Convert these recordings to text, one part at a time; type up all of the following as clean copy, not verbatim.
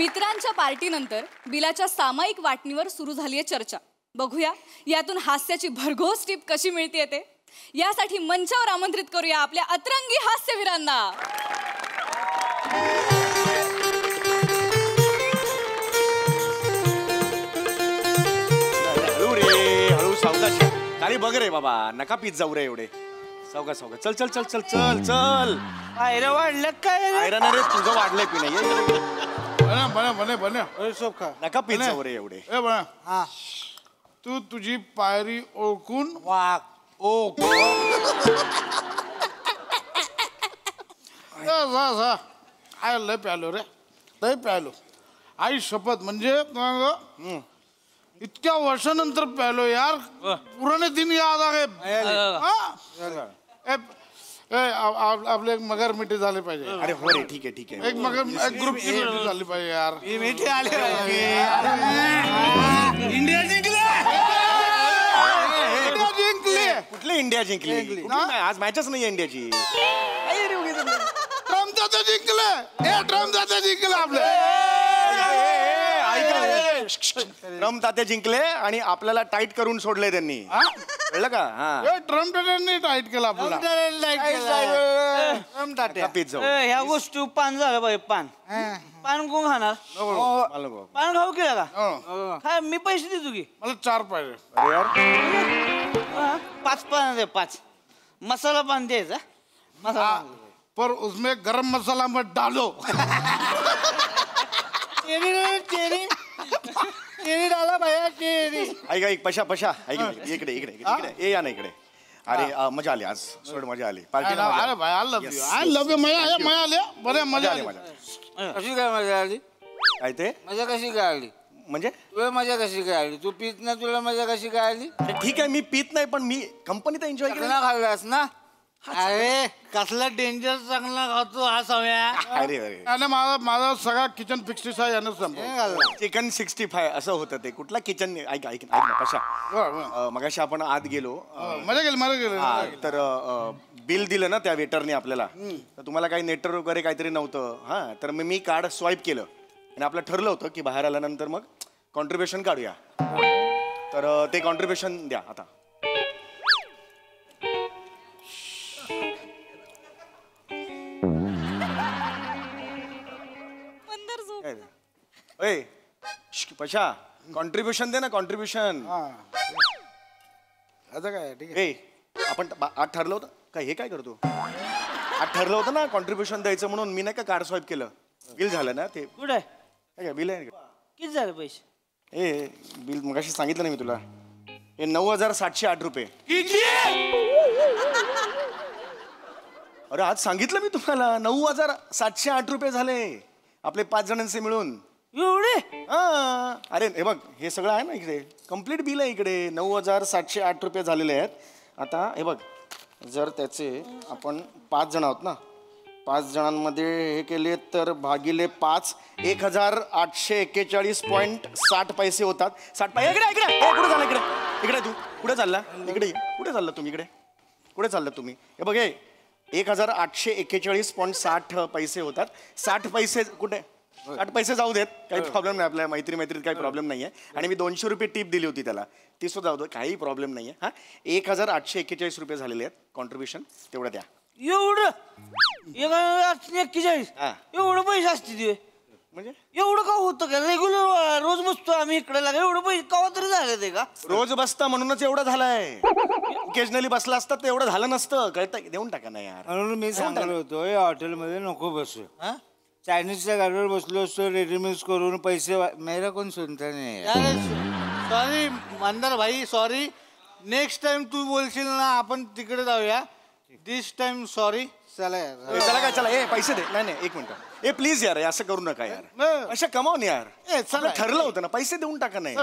मित्रांच्या पार्टीनंतर बिलाच्या सामायिक वाटणीवर सुरू झाली आहे चर्चा. बघूया यातून हास्याची भरघोस टीप कशी मिळते ते. यासाठी मंचावर आमंत्रित करूया आपल्या अतरंगी हास्यवीरांना. हळू रे, हळू सावकाश. खाली बघ रे बाबा, नका पीत जाऊ रे एवढे. सावकाश सावकाश. चल चल चल चल चल चल. आयरा वाढलं काय? आयरा ना रे, तुझं वाढलंय पी नाही. नका पीत जाऊ रे एवढे. तू तुझी पायरी ओळखून वाघ ओ आय लय प्यालो रे, लय प्यालो. आई शपथ, म्हणजे इतक्या वर्षानंतर प्यालो यार. पुराने दिन याद आ गए. आपले एक मगर मिठी झाले पाहिजे. अरे हो रे, ठीक आहे ठीक आहे. एक ग्रुप मिठी झाली पाहिजे यार. मिठी आले. इंडिया जिंकले. कुठली इंडिया जिंकली? आज मॅचच नाही इंडियाची. ट्रम्प दादा जिंकले. ट्रम्प दादा जिंकले आपले. ट्रम्प तात्या जिंकले आणि आपल्याला टाईट करून सोडले त्यांनी. कळलं का? हा, ट्रम्प दादांनी टाईट केला आपल्याला. पीत जाऊ. ह्या गोष्टी पान झालं पाहिजे. पान पान कोण खाणार? पान खाऊ केला का? काय मी पैसे देतो की. मला 4 पाहिजे. अरे यार, 5 पान दे. 5 मसाला पान द्यायचा. मसाला पर उसमें गरम मसाला मत डालो. चेरी डाला भैया, चेरी. ऐक ऐक, पशा पशा ऐक, इकडे इकडे इकडे ये, या ना इकडे. अरे मजा आली आज. सोड, मजा आली पार्टीला. अरे भाई, आय लव्ह यू. मजा आली. बरे मजा आली. कशी काय मजा आली? काय ते मजा कशी काय आली? म्हणजे तुला मजा कशी काय आली? तू पीत ना, तुला मजा कशी काय आली? ठीक आहे, मी पीत नाही, पण मी कंपनीत एन्जॉय केलं. खाल्लास ना? अरे कसला डेंजर चांगला खातो हा सव्या. अरे अरे, आणि माझा सगळा किचन 65 यानं संपला. चिकन 65 असं होतं ते. कुठला किचन? ऐक ऐक ऐक ना पशा. मगाशी आपण आत गेलो. मजा गेली. तर बिल दिलं ना त्या वेटरने आपल्याला. तर तुम्हाला काही नेटर वगैरे काहीतरी नव्हतं. हा, तर मी कार्ड स्वाईप केलं आणि आपलं ठरलं होतं की बाहेर आल्यानंतर मग कॉन्ट्रीब्युशन काढूया. तर ते कॉन्ट्रीब्युशन द्या आता. पशा, कॉन्ट्रीब्युशन दे ना, कॉन्ट्रीब्युशन. आता काय? ठीक आहे. आपण आज ठरलं होतं काय? हे काय करतो? आज ठरलं होतं ना कॉन्ट्रीब्युशन द्यायचं म्हणून. मी नाही का कार्ड स्वाईप केलं. बिल झालं ना ते. कुठे काय बिल आहे? किती झाले पैसे? ए बिल मगाशी सांगितलं नाही मी तुला. हे 9,708 रुपये. अरे आज सांगितलं मी तुम्हाला. 9,708 रुपये झाले आपले 5 जणांचे मिळून. एवढे? हा, अरे हे बघ, हे सगळं आहे ना इकडे. कम्प्लीट बिल आहे इकडे. 9,708 रुपये झालेले आहेत. आता हे बघ, जर त्याचे आपण 5 जण आहोत ना, 5 जणांमध्ये हे केले तर भागिले 5, 1,841.60 पैसे होतात. 60 पैसे. इकडे इकडे कुठे चालला? इकडे इकडे तू कुठे चालला? इकडे कुठे चालला तुम्ही? इकडे कुठे चालला तुम्ही? हे बघ, हे 1,841.60 पैसे होतात. 60 पैसे कुठे? 60 पैसे जाऊ देत, काही प्रॉब्लेम नाही. आपल्या मैत्रीत काही प्रॉब्लेम नाही आहे. आणि मी 200 रुपये टिप दिली होती त्याला, ती सुद्धा जाऊ दे, काही प्रॉब्लेम नाही आहे. हा, 1,841 रुपये झालेले आहेत कॉन्ट्रीब्युशन. तेवढं द्या. एवढं? 1,841? एवढं पैसे असते? म्हणजे एवढं का होतं का? रेग्युलर रोज बसतो आम्ही इकडे लागा. एवढं पैसे कवा तरी झाले ते का? रोज बसता म्हणूनच एवढं झालंय. ओकेजनली बसला असतात तर एवढं झालं नसतं. कळतं? देऊन टाका ना यार. म्हणून मी सांगलो होतो हॉटेलमध्ये नको बसू. चायनीजच्या गाडीवर बसलो असतो, रेडीमेड करून पैसे. मेरा कोण सुनता नाही. सॉरी मंदार भाई, सॉरी. नेक्स्ट टाइम तू बोलशील ना आपण तिकडे जाऊया. दिस टाइम सॉरी. चला काय, चला. ए पैसे दे. नाही एक मिनिट. ए प्लीज यार, असं करू नका यार. अशा कमावून यार. ठरलं होतं ना, पैसे देऊन टाका. नाही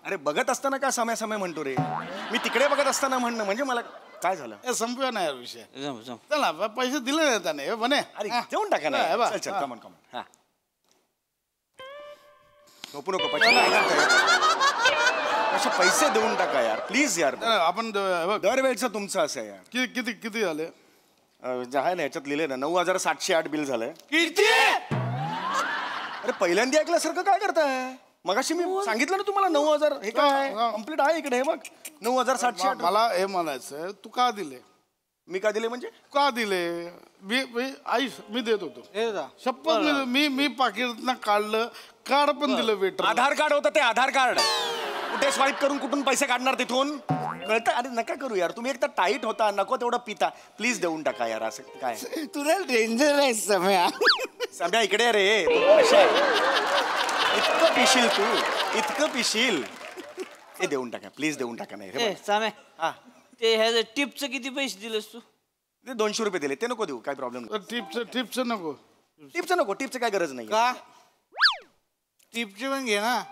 अरे बघत असताना का समय समय म्हणतो रे? मी तिकडे बघत असताना म्हणणं म्हणजे मला काय झालं? संपूया ना यार विषय. चला, पैसे दिले नाही त्याने. बने अरे देऊन टाका ना. कमन कमन. हा, झोपू नको. पैसे देऊन टाका यार, प्लीज यार. आपण दरवेळचं तुमचं असं आहे यार. किती झाले? जे आहे ना याच्यात लिहिले ना 9,708 बिल झालंय. किती? अरे पहिल्यांदा ऐकल्यासारखं काय करताय? मगाशी मी सांगितलं ना तुम्हाला 9,000. हे काय कम्प्लीट आहे इकडे. हे बघ 9,708. मला हे म्हणायचं तू का दिले? मी का दिले म्हणजे? का दिले? आई मी देत होतो शपथ. मी पाकिटातनं काढलं, कार्ड पण दिलं वेटर. आधार कार्ड होतं ते. आधार कार्ड कुठे स्वाईप करून कुठून पैसे काढणार तिथून कळतं? अरे नका करू यार. तुम्ही एक तर टाईट होता, नको तेवढं पिता. प्लीज देऊन टाका यार. असं काय तुला डेंजर आहे सम्या. सम्या इकडे रे. कशा आहे? इतकं पिशील तू, इतकं पिशील. हे देऊन टाका प्लीज, देऊन टाका. नाही रे सामे हा ते ह्याचं टिपचं किती पैसे दिलेस तू? ते 200 रुपये दिले. ते नको देऊ, काय प्रॉब्लेम नाही. टिप्स नको. टिपचं नको. टिपचं काय गरज नाही. का? टिपची पण घे ना.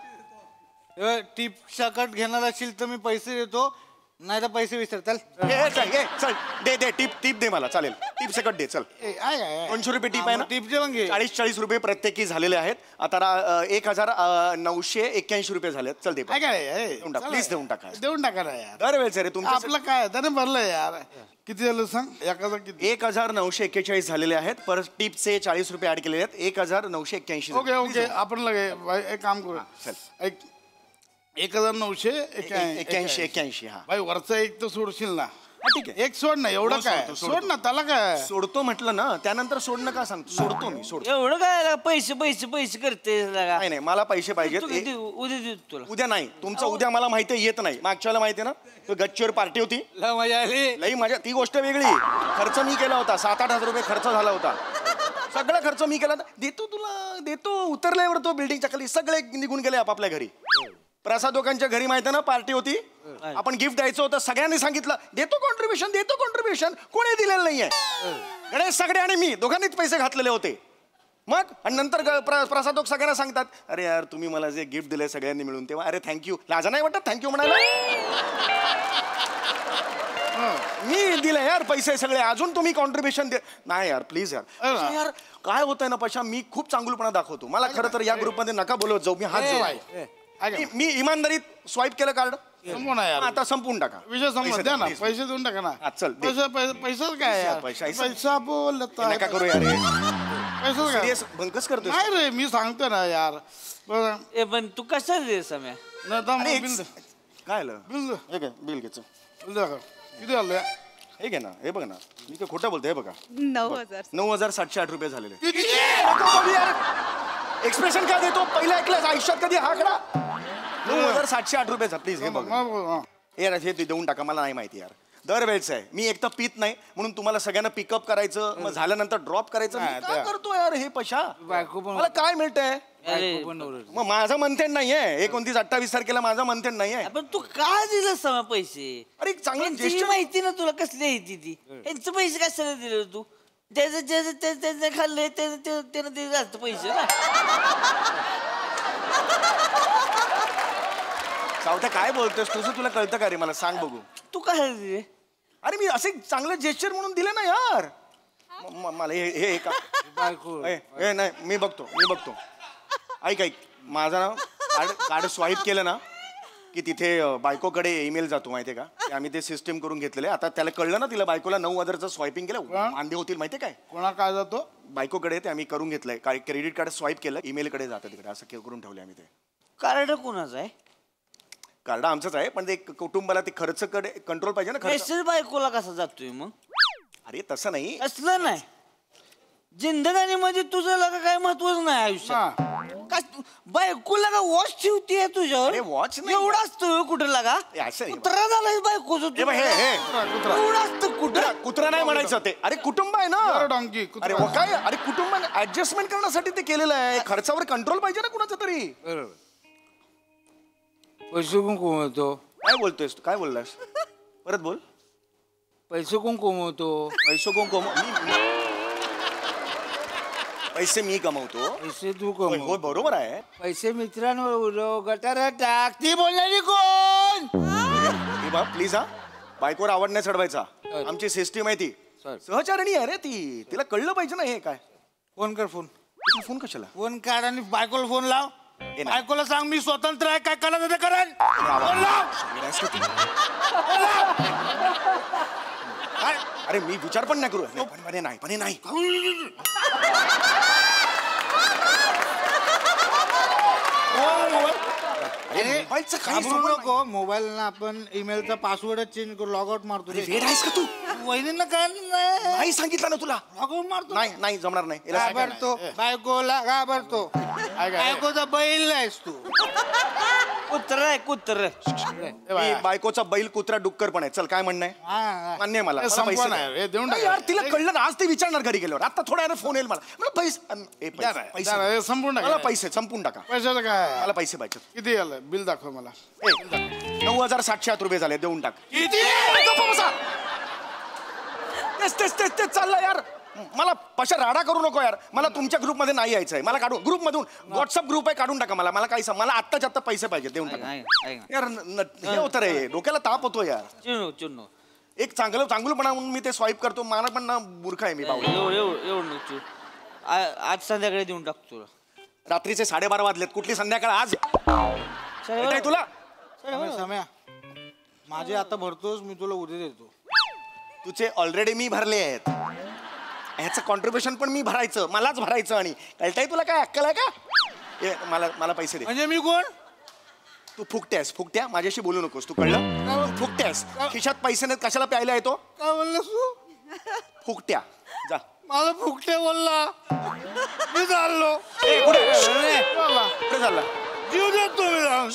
टिप सकट घेणार असेल तर मी पैसे देतो, नाही तर पैसे विसर. चल चल दे टिप दे मला. चालेल टिप सकट दे. चल 200 रुपये टिप आहे ना. टिपचे पण घे. 40 रुपये प्रत्येकी झालेले आहेत. आता 1,981 रुपये झालेत. चल दे प्लीज देऊन टाका. देऊन टाका ना यार. दरवेळेस रे तुमचं आपलं काय त्याने भरलं यार. किती झालं सांग? 1,941 झालेले आहेत. परत टिपचे 40 रुपये ऍड केलेले आहेत. 1,981. ओके आपण लगे एक काम करू. चल 1,981. हा भाई वरचा एक तर सोडशील ना. ठीक आहे. एक सोड ना. एवढं काय सोड ना. त्याला काय सोडतो म्हटलं ना, त्यानंतर सोडणं का सांगतो? सोडतो मी. सोडतो. एवढं काय पैसे पैसे पैसे करते लगा? नाही मला पैसे पाहिजेत. तू किती उद्या देतो तुला? उद्या नाही. तुमचं उद्या मला माहिती आहे येत नाही. मागच्या वेळेला माहिती आहे ना, तो गच्चीवर पार्टी होती. मजा आली. लई माझ्या ती गोष्ट वेगळी. खर्च मी केला होता. 7-8 हजार रुपये खर्च झाला होता. सगळा खर्च मी केला. देतो तुला देतो. उतरल्यावर तो बिल्डिंगच्या खाली सगळे निघून गेले आपापल्या घरी. प्रसाद दोकांच्या घरी माहिती ना पार्टी होती. आपण गिफ्ट द्यायचं होतं. सगळ्यांनी सांगितलं देतो कॉन्ट्रीब्युशन. कोणी दिलेलं नाहीये. गणेश सगळे आणि मी दोघांनीच पैसे घातलेले होते. मग आणि नंतर प्रसाद सगळ्यांना सांगतात, अरे यार तुम्ही मला जे गिफ्ट दिले सगळ्यांनी मिळून, तेव्हा अरे थँक्यू. लाजा नाही वाटत थँक्यू म्हणायला? मी दिले यार पैसे सगळे. अजून तुम्ही कॉन्ट्रीब्युशन दे. नाही यार प्लीज यार. यार काय होतंय ना पशा, मी खूप चांगुलपणा दाखवतो. मला खरं तर या ग्रुपमध्ये नका बोलवत जाऊ. मी हात जोड. मी इमानदारीत स्वाईप केलं कार्ड. संपवून यार. आता संपवून टाका विषय संपत द्या ना. पैसे देऊन टाका ना. चल पैसा काय यार? पैसा बोलत नका करू यार. पैसा काय भंकस करतो. नाही रे मी सांगतो ना यार. ए पण तू कशाला दे सम्या? काय आलं? बिल घ्यायचं. किती आलं? हे घे ना. हे बघ ना, मी काय खोटं बोलतो. हे बघा 9,708 रुपये झालेले. एक्सप्रेशन काय देतो? पहिला ऐकलं आयुष्यात कधी हा आकडा? 9,708 रुपयाचा. प्लीज हे बघ यार. हे देऊन टाका. मला नाही माहिती यार. दरवेळेस आहे. मी एक तर पित नाही म्हणून तुम्हाला सगळ्यांना पिकअप करायचं, मग झाल्यानंतर ड्रॉप करायचं. मी काय करतो यार हे पशा? मला काय मिळतंय? मग माझं मंथेंड नाहीये. 29-28 तारखेला माझं मंथेंड नाहीये. पण तू का दिलं समा पैसे? अरे चांगलं gesture माहिती ना तुला कसली आहे ती. यांचे पैसे कशाला दिले तू? त्याचं खाल्लंय त्यानं दिले जास्त पैसे ना. सावत्या काय बोलतोस? तुझं तुला कळतं का रे? मला सांग बघू. तू काय दिले? अरे मी असे चांगलं जेस्चर म्हणून दिलं ना यार. मला हे का नाही. मी बघतो. ऐक माझं ना कार्ड स्वाईप केलं ना की तिथे बायकोकडे ईमेल जातो माहितीये का? आम्ही ते सिस्टीम करून घेतलेले. आता त्याला कळलं ना, तिला बायकोला 9,000चं स्वाईपिंग केलं. वांदे होतील माहितीये काय? कोणा काय जातो? बायकोकडे ते आम्ही करून घेतलंय. क्रेडिट कार्ड स्वाईप केलं, ईमेल कडे जातं तिकडे. असं करून ठेवले आम्ही. ते कार्ड कोणाचं आहे? कार्ड आमचंच आहे, पण ते कुटुंबाला ते खर्च कडे कंट्रोल पाहिजे ना. मेसेज बायकोला कसा जातोय मग? अरे तसं नाही. असलं नाही. जिंदगानीमध्ये तुझं लगा काय महत्वच नाही आयुष्यात. बायकोला का वॉच ठेवतीये तुझ्यावर? वॉच नाही. एवढं असतं कुठं लागा? कुत्रा झालाय बायकोचं. एवढं असतं कुठं? कुत्रा नाही म्हणायचं ते. अरे कुटुंब आहे ना. डॉंकी. अरे काय? अरे कुटुंब ऍडजस्टमेंट करण्यासाठी ते केलेलं आहे. खर्चावर कंट्रोल पाहिजे ना कुणाचा तरी. पैसे कोण कमवतो? काय बोलतोयस तू? काय बोललास? परत बोल. पैसे कोण कमवतो? पैसे कोण पैसे मी कमवतो. पैसे तू हो कमव. बरोबर आहे. पैसे मित्रांवर उडव, गटारात टाक. ती बोलणारी कोण? प्लीज हा. बायकोवर आवड नाही चढवायचा. आमची सिस्टीम आहे ती. सहचारणी आहे रे ती. तिला कळलं पाहिजे ना हे काय. फोन कर. फोन कशाला? फोन काढ आणि बायकोला फोन लाव. बायकोला सांग मी स्वतंत्र आहे. काय करायचं ते करेन. फोन लाव. अरे मी विचार पण नाही करू. पण नाही. मोबाईलचं काही घाबरू नको. मोबाईल ना आपण ईमेलचा पासवर्डच चेंज करू, लॉग आउट मारतो. वेड आहेस का तू? वहिनींना काय नाही, नाही सांगितलं ना तुला. लॉग आउट मारतो. नाही जमणार नाही. याला सांगायला घाबरतो बायकोला, घाबरतो. बायकोचा बैल नाहीस तू. कुत्र मी बायकोचा बैल कुत्रा डुक्कर पण आहे. चल काय म्हणणं आहे? मान्य आहे मला. मला संपवा पैसे नाही, द्या. हे देऊन नाही टाका. यार तिला कळलं ना. आज ते विचारणार घरी गेल्यावर. आता थोड्या वेळानं फोन येईल मला पैसे संपून मला टाका. पैसे संपून टाका. पैशाचं काय मला पैसे पाहिजे. किती आलं बिल दाखव मला. 9,708 रुपये झाले. देऊन टाक. तेच चाललं यार. मला पशा राडा करू नको यार. मला तुमच्या ग्रुपमध्ये नाही यायचंय. मला काढून ग्रुपमधून व्हॉट्सअप ग्रुप आहे काढून टाका. मला काही मला आत्ताच्या आत्ता पैसे पाहिजे. देऊन टाका यार. हे होतं रे डोक्याला ताप होतो यार. चुन्नो एक चांगलंपणा म्हणून मी ते स्वाईप करतो. मला पण ना मूर्ख आहे मी बावळा. एवढं आज संध्याकाळी देऊन टाकतो तुला. रात्रीचे 12:30 वाजलेत. कुठली संध्याकाळ आज? येतंय तुला? सम्या, माझे आता भरतोस, मी तुला उद्या देतो. तुझे ऑलरेडी मी भरले आहेत. ह्याचं कॉन्ट्रीब्युशन पण मी भरायचं. मलाच भरायचं. आणि कळतंय तुला काय अक्कल आहे का? मला पैसे दे. म्हणजे मी कोण? तू फुकट्या माझ्याशी बोलू नकोस. तू कळलं? तू फुकट्यास. खिशात पैसे नाहीत कशाला प्यायला येतो? काय बोललास तू? फुकट्या. जा. मला फुकटे बोलला. मी चाललो. कुठे चालला? जीव देतो मी जाऊन.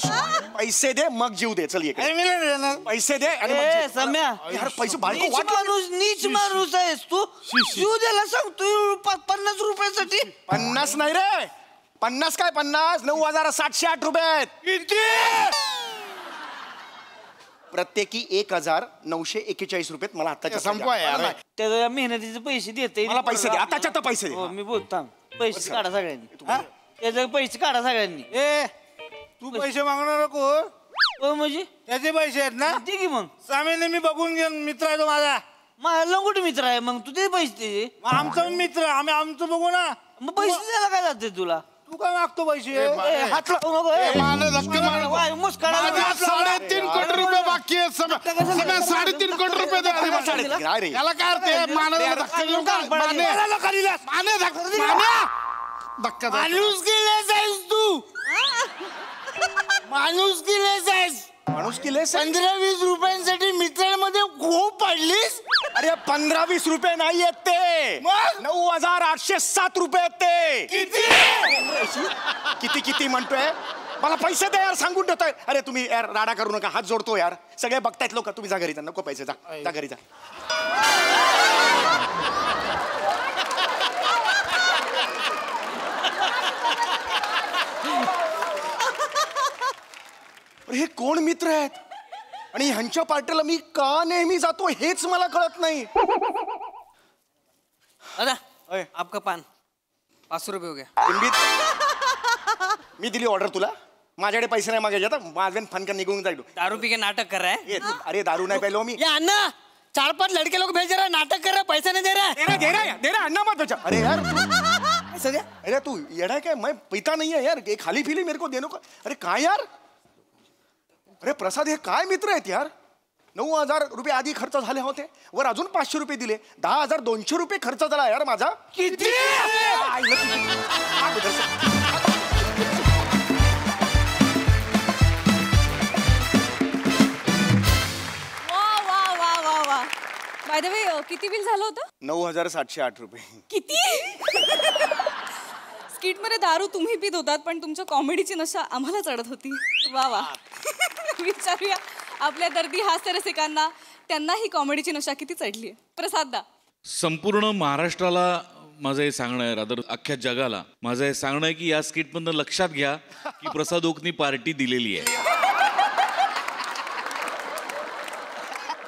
पैसे दे मग जीव दे. चल ये. अरे मी नाही देणार. पैसे दे आणि मग जीव. सम्या यार पैसे बायको नीच वाट माणूस नीच माणूस आहेस तू. शिव द्यायला सांगतो 50 रुपयासाठी. 50 नाही रे. 50 काय 50? 9,708 रुपये आहेत. किती? प्रत्येकी 1,941 रुपयेत. मला आता संपवा यार. त्याच्या मेहनतीचे पैसे देते. मला पैसे दे. आताच्या आता पैसे दे. हो मी बोलतो. पैसे काढा सगळ्यांनी. त्याचे पैसे काढा सगळ्यांनी. ए, तू पैसे मागणार नको. हो म्हणजे त्याचे पैसे आहेत ना? ठीक आहे मग. सामीने मी बघून घेऊन मित्र आहे तो माझा. माझा लंगोट मित्र आहे. मग तू ते पैसे दे. मग आमचा मित्र, आम्ही आमचं बघू ना. मग पैसे द्यायला काय जाते तुला? तू काय मागतो पैसे? ए, हात लावू नको. ए, माने धक्के मार. वाय, मुस्कारा. माझ्या 3.5 कोटी रुपये बाकी आहेत. 3.5 कोटी रुपये दे आधी मला. 3.5 नाही रे. याला काय अर्थ आहे? मानेला धक्का देऊन काय? माने धक्का दे. माणूस गेलेस आहेस तू. माणूस गेलेस आहेस. माणूस किलेस. 15-20 रुपयांसाठी मित्रांमध्ये खूप पडलीस. अरे 15-20 रुपये नाही आहेत ते. मग? 9,807 रुपये आहेत ते. किती म्हणतोय? मला पैसे द्या यार. सांगून ठेवतोय. अरे तुम्ही यार राडा करू नका. हात जोडतो यार. सगळे बघतायत लोक. तुम्ही जा घरी जा. नको पैसे. जा घरी जा. हे कोण मित्र आहेत आणि ह्यांच्या पार्टीला मी का नेहमी जातो हेच मला कळत नाही. दादा अय. आपका पान 500 रुपये हो गया. इनबीत मी दिली ऑर्डर तुला. माझ्याकडे पैसे नाही मागायचे. आता माझ्या फनका निघून जाईल. दारू पी के नाटक कर रहा है. अरे दारू नाही प्यायलो मी. ये अन्ना 4-5 लड़के लोग भेज रहा है, नाटक कर रहा है, पैसा नहीं दे रहा है. दे रहा अन्ना मत बचा. अरे यार पैसा द्या. अरे तू येडा है क्या? मैं पीता नहीं है यार. एक खाली फिली मेरे को देनो का. अरे काय यार. अरे प्रसाद हे काय मित्र आहेत यार. 9,000 रुपये आधी खर्च झाले होते. वर अजून 500 रुपये दिले. 10,200 रुपये खर्च झाला यार माझा. किती? वा बाय द वे किती बिल झालं होतं? 9,708 रुपये. किती? स्किट मध्ये दारू तुम्ही पित होतात पण तुमच्या कॉमेडीची नशा आम्हाला चढत होती. वा विचारूया आपल्या दर्दी हास्य रसिकांना. त्यांना ही कॉमेडीची नशा किती चढली आहे. प्रसाद दा. संपूर्ण महाराष्ट्राला माझं हे सांगणं आहे, रादर अख्ख्या जगाला माझं हे सांगणं आहे की या स्किटमधनं लक्षात घ्या की प्रसाद ओकनी पार्टी दिलेली आहे.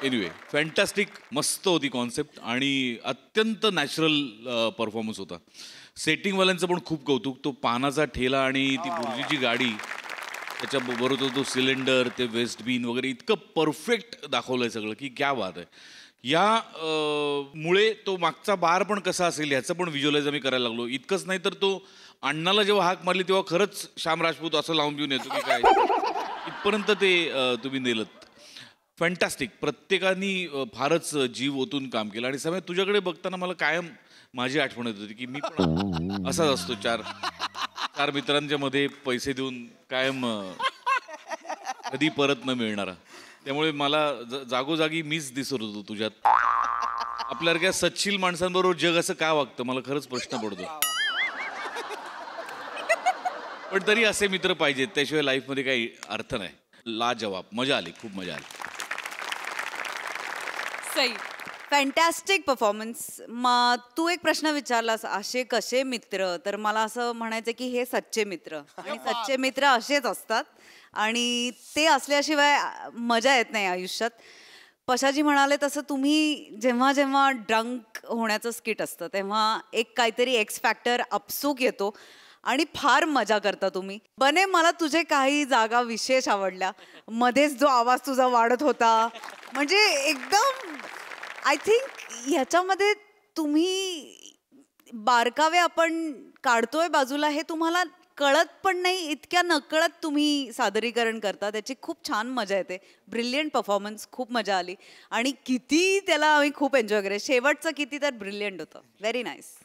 Anyway fantastic. मस्त होती कॉन्सेप्ट आणि अत्यंत नॅचरल परफॉर्मन्स होता. सेटिंगवाल्यांचं पण खूप कौतुक. तो पानाचा ठेला आणि ती बुर्जीची गाडी त्याच्याबरोबर तो सिलेंडर ते वेस्ट बीन वगैरे इतकं परफेक्ट दाखवलं आहे सगळं की क्या बात आहे. या मुळे तो मागचा बार पण कसा असेल ह्याचं पण व्हिज्युअलाइज आम्ही करायला लागलो. इतकंच नाही तर तो अण्णाला जेव्हा हाक मारली तेव्हा खरंच श्याम राजपूत असं लावून घेऊन येतो की काय इथपर्यंत ते तुम्ही नेलत. फॅन्टॅस्टिक. प्रत्येकाने फारच जीव ओतून काम केलं आणि समय तुझ्याकडे बघताना मला कायम माझी आठवण येत होती की मी पण असाच असतो. चार मित्रांच्या मध्ये पैसे देऊन कायम कधी परत न मिळणारा. त्यामुळे मला जागोजागी मीच दिसत होतो तुझ्यात. आपल्यासारख्या सच्शील माणसांबरोबर जग असं का वागतं मला खरंच प्रश्न पडतो. पण तरी असे मित्र पाहिजेत, त्याशिवाय लाईफमध्ये काही अर्थ नाही. लाजवाब, मजा आली, खूप मजा आली. Sai, fantastic performance. तू एक प्रश्न विचारलास असे कसे मित्र, तर मला असं म्हणायचं की हे सच्चे मित्र आणि सच्चे मित्र असेच असतात आणि ते असल्याशिवाय मजा येत नाही आयुष्यात. पशाजी म्हणाले तसं तुम्ही जेव्हा जेव्हा ड्रंक होण्याचं स्किट असतं तेव्हा एक काहीतरी एक्स फॅक्टर अपसूक येतो आणि फार मजा करता तुम्ही. बने, मला तुझे काही जागा विशेष आवडल्या. मध्येच जो आवाज तुझा वाढत होता म्हणजे एकदम आय थिंक ह्याच्यामध्ये तुम्ही बारकावे आपण काढतोय बाजूला हे तुम्हाला कळत पण नाही, इतक्या नकळत तुम्ही सादरीकरण करता. त्याची खूप छान मजा येते. ब्रिलियंट परफॉर्मन्स, खूप मजा आली आणि किती त्याला आम्ही खूप एन्जॉय केलं. शेवटचं किती तर ब्रिलियंट होतं. Very nice.